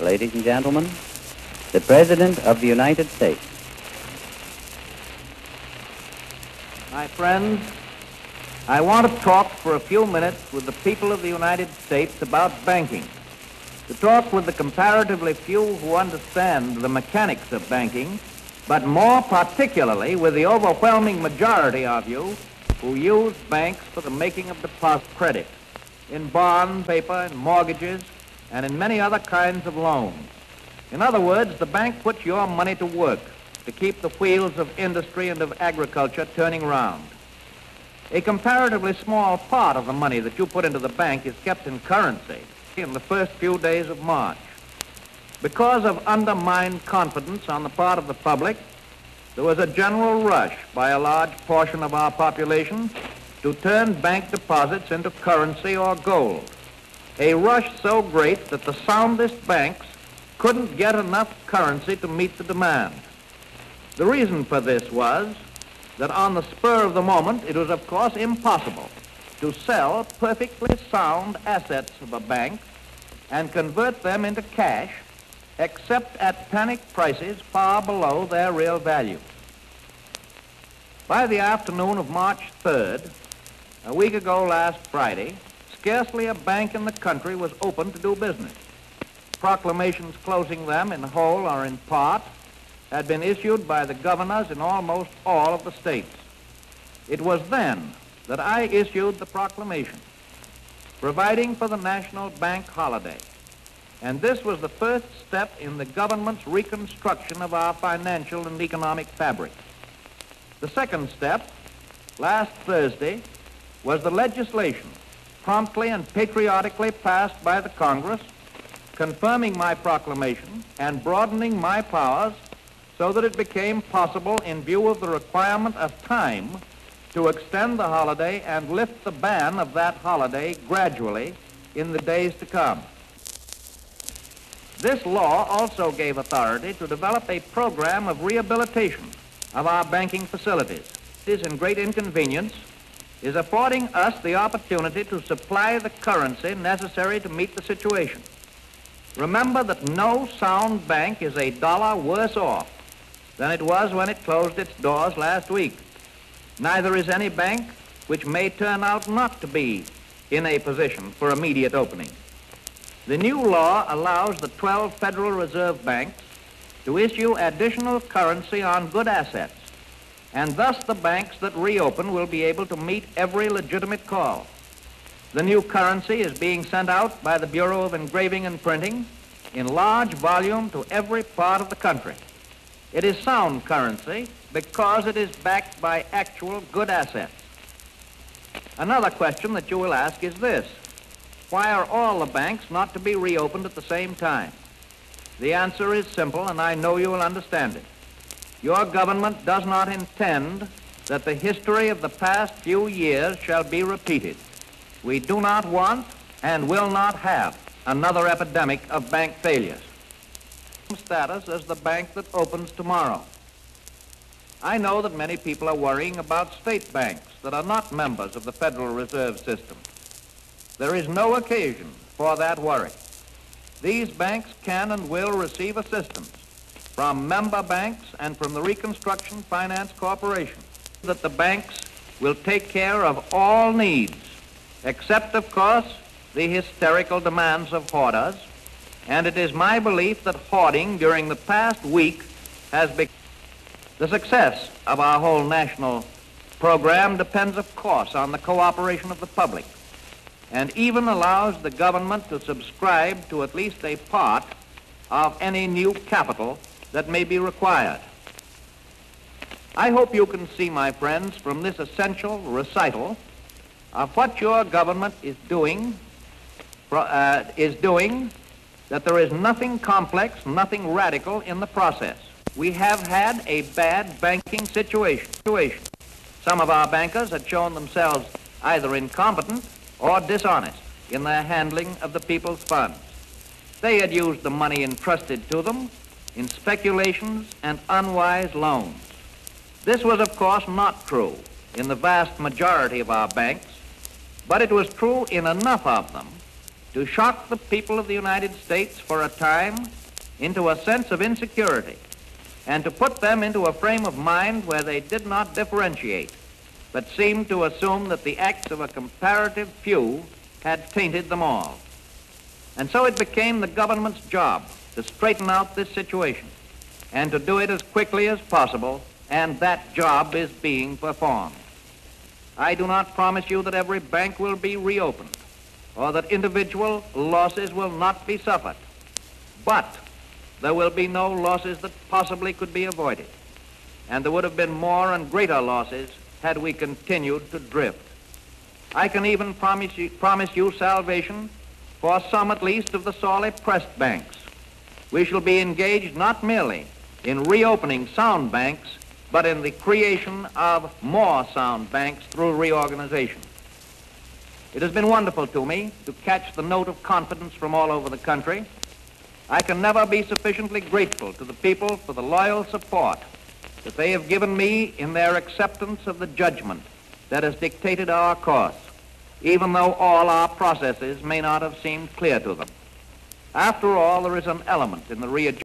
Ladies and gentlemen, the President of the United States. My friends, I want to talk for a few minutes with the people of the United States about banking, to talk with the comparatively few who understand the mechanics of banking, but more particularly with the overwhelming majority of you who use banks for the making of deposit credit, in bond paper, in mortgages, and in many other kinds of loans. In other words, the bank puts your money to work to keep the wheels of industry and of agriculture turning round. A comparatively small part of the money that you put into the bank is kept in currency in the first few days of March. Because of undermined confidence on the part of the public, there was a general rush by a large portion of our population to turn bank deposits into currency or gold. A rush so great that the soundest banks couldn't get enough currency to meet the demand. The reason for this was that on the spur of the moment, it was of course impossible to sell perfectly sound assets of a bank and convert them into cash except at panic prices far below their real value. By the afternoon of March 3rd, a week ago last Friday, scarcely a bank in the country was open to do business. Proclamations closing them in whole or in part had been issued by the governors in almost all of the states. It was then that I issued the proclamation providing for the national bank holiday, and this was the first step in the government's reconstruction of our financial and economic fabric. The second step, last Thursday, was the legislation promptly and patriotically passed by the Congress, confirming my proclamation and broadening my powers so that it became possible, in view of the requirement of time, to extend the holiday and lift the ban of that holiday gradually in the days to come. This law also gave authority to develop a program of rehabilitation of our banking facilities. It is in great inconvenience, is affording us the opportunity to supply the currency necessary to meet the situation. Remember that no sound bank is a dollar worse off than it was when it closed its doors last week. Neither is any bank which may turn out not to be in a position for immediate opening. The new law allows the 12 Federal Reserve banks to issue additional currency on good assets, and thus the banks that reopen will be able to meet every legitimate call. The new currency is being sent out by the Bureau of Engraving and Printing in large volume to every part of the country. It is sound currency because it is backed by actual good assets. Another question that you will ask is this: why are all the banks not to be reopened at the same time? The answer is simple, and I know you will understand it. Your government does not intend that the history of the past few years shall be repeated. We do not want and will not have another epidemic of bank failures. Status as the bank that opens tomorrow. I know that many people are worrying about state banks that are not members of the Federal Reserve System. There is no occasion for that worry. These banks can and will receive assistance from member banks and from the Reconstruction Finance Corporation, that the banks will take care of all needs, except, of course, the hysterical demands of hoarders. And it is my belief that hoarding during the past week has become the success of our whole national program depends, of course, on the cooperation of the public, and even allows the government to subscribe to at least a part of any new capital that may be required. I hope you can see, my friends, from this essential recital of what your government is doing, that there is nothing complex, nothing radical in the process. We have had a bad banking situation. Some of our bankers had shown themselves either incompetent or dishonest in their handling of the people's funds. They had used the money entrusted to them in speculations and unwise loans. This was, of course, not true in the vast majority of our banks, but it was true in enough of them to shock the people of the United States for a time into a sense of insecurity and to put them into a frame of mind where they did not differentiate, but seemed to assume that the acts of a comparative few had tainted them all. And so it became the government's job to straighten out this situation and to do it as quickly as possible, and that job is being performed. I do not promise you that every bank will be reopened or that individual losses will not be suffered, but there will be no losses that possibly could be avoided, and there would have been more and greater losses had we continued to drift. I can even promise you salvation for some at least of the sorely pressed banks. We shall be engaged not merely in reopening sound banks, but in the creation of more sound banks through reorganization. It has been wonderful to me to catch the note of confidence from all over the country. I can never be sufficiently grateful to the people for the loyal support that they have given me in their acceptance of the judgment that has dictated our course, even though all our processes may not have seemed clear to them. After all, there is an element in the readjustment